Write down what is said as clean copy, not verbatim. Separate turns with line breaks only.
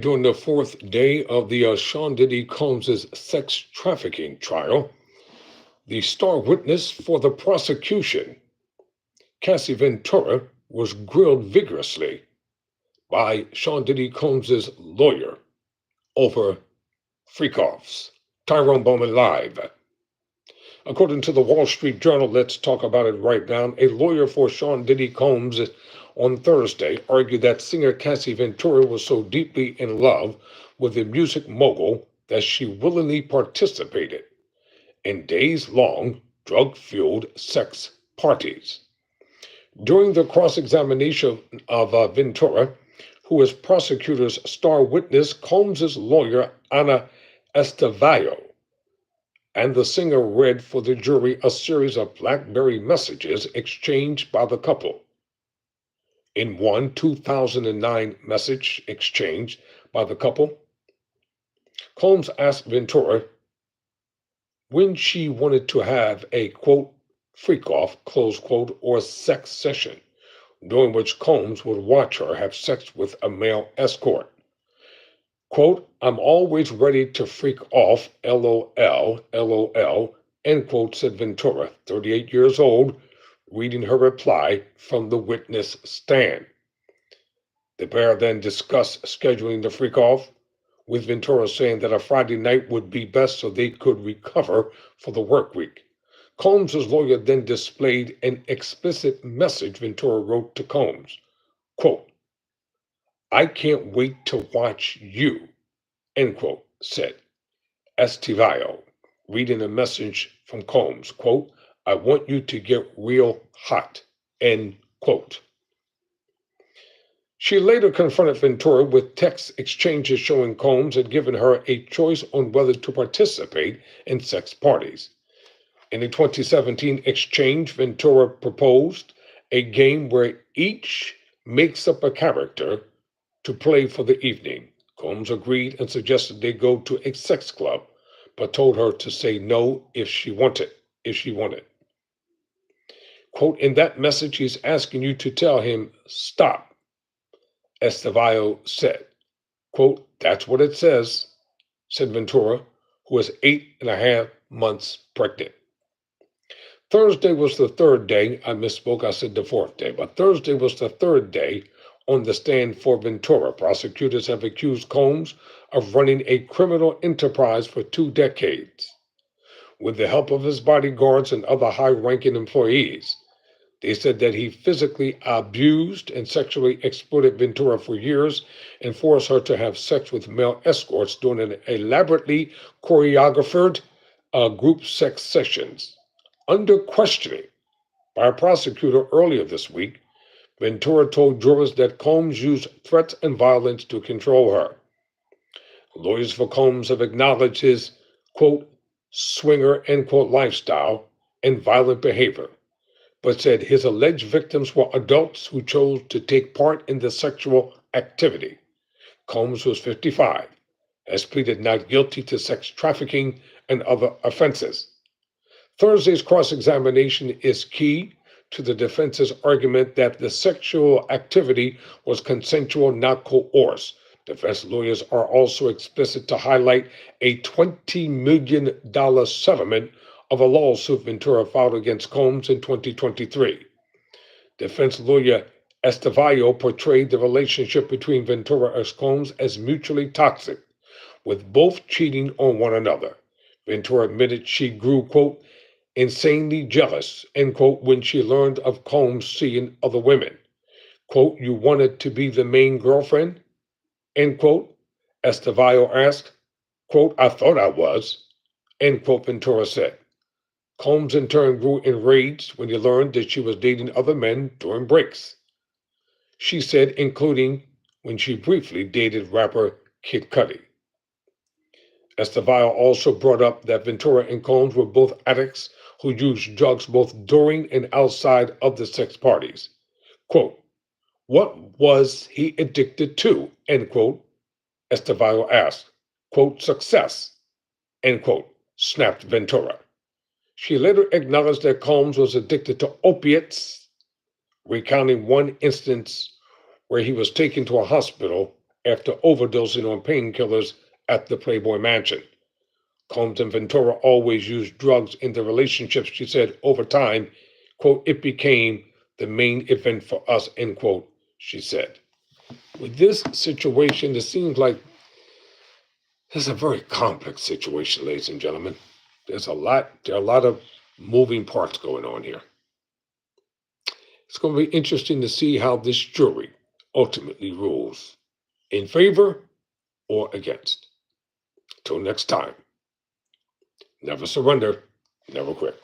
During the fourth day of the Sean Diddy Combs' sex trafficking trial, the star witness for the prosecution, Cassie Ventura, was grilled vigorously by Sean Diddy Combs' lawyer over freak-offs. Tyrone Bowman live. According to the Wall Street Journal, let's talk about it right now. A lawyer for Sean Diddy Combs on Thursday argued that singer Cassie Ventura was so deeply in love with the music mogul that she willingly participated in days-long drug-fueled sex parties. During the cross-examination of Ventura, who is prosecutor's star witness, Combs' lawyer, Ana Estevallo, and the singer read for the jury a series of BlackBerry messages exchanged by the couple. In one 2009 message exchanged by the couple, Combs asked Ventura when she wanted to have a, quote, freak-off, close quote, or sex session, during which Combs would watch her have sex with a male escort. Quote, I'm always ready to freak off, LOL, LOL, end quote, said Ventura, 38 years old, reading her reply from the witness stand. The pair then discussed scheduling the freak off, with Ventura saying that a Friday night would be best so they could recover for the work week. Combs' lawyer then displayed an explicit message Ventura wrote to Combs. Quote, I can't wait to watch you, end quote, said Estivallo, reading a message from Combs. Quote, I want you to get real hot, end quote. She later confronted Ventura with text exchanges showing Combs had given her a choice on whether to participate in sex parties. In a 2017 exchange, Ventura proposed a game where each makes up a character to play for the evening. Combs agreed and suggested they go to a sex club, but told her to say no if she wanted. Quote, in that message, he's asking you to tell him, stop, Estevallo said. Quote, that's what it says, said Ventura, who was 8.5 months pregnant. Thursday was the third day. I misspoke. I said the fourth day. But Thursday was the third day on the stand for Ventura. Prosecutors have accused Combs of running a criminal enterprise for 2 decades. With the help of his bodyguards and other high-ranking employees, they said that he physically abused and sexually exploited Ventura for years and forced her to have sex with male escorts during an elaborately choreographed group sex sessions. Under questioning by a prosecutor earlier this week, Ventura told jurors that Combs used threats and violence to control her. Lawyers for Combs have acknowledged his, quote, swinger, end quote, lifestyle and violent behavior, but said his alleged victims were adults who chose to take part in the sexual activity. Combs was 55, has pleaded not guilty to sex trafficking and other offenses. Thursday's cross-examination is key to the defense's argument that the sexual activity was consensual, not coerced. Defense lawyers are also explicit to highlight a $20 million settlement of a lawsuit Ventura filed against Combs in 2023. Defense lawyer Estevallo portrayed the relationship between Ventura and Combs as mutually toxic, with both cheating on one another. Ventura admitted she grew, quote, insanely jealous, end quote, when she learned of Combs seeing other women. Quote, you wanted to be the main girlfriend? End quote. Estevallo asked. Quote, I thought I was, end quote, Ventura said. Combs in turn grew enraged when he learned that she was dating other men during breaks. She said, including when she briefly dated rapper Kid Cudi. Estevallo also brought up that Ventura and Combs were both addicts who used drugs both during and outside of the sex parties. Quote, what was he addicted to? End quote. Estevallo asked. Quote, success, end quote, snapped Ventura. She later acknowledged that Combs was addicted to opiates, recounting one instance where he was taken to a hospital after overdosing on painkillers at the Playboy Mansion. Combs and Ventura always used drugs in their relationship, she said. Over time, quote, it became the main event for us, end quote, she said. With this situation, it seems like it's a very complex situation, ladies and gentlemen. There are a lot of moving parts going on here. It's going to be interesting to see how this jury ultimately rules in favor or against. Till next time, never surrender, never quit.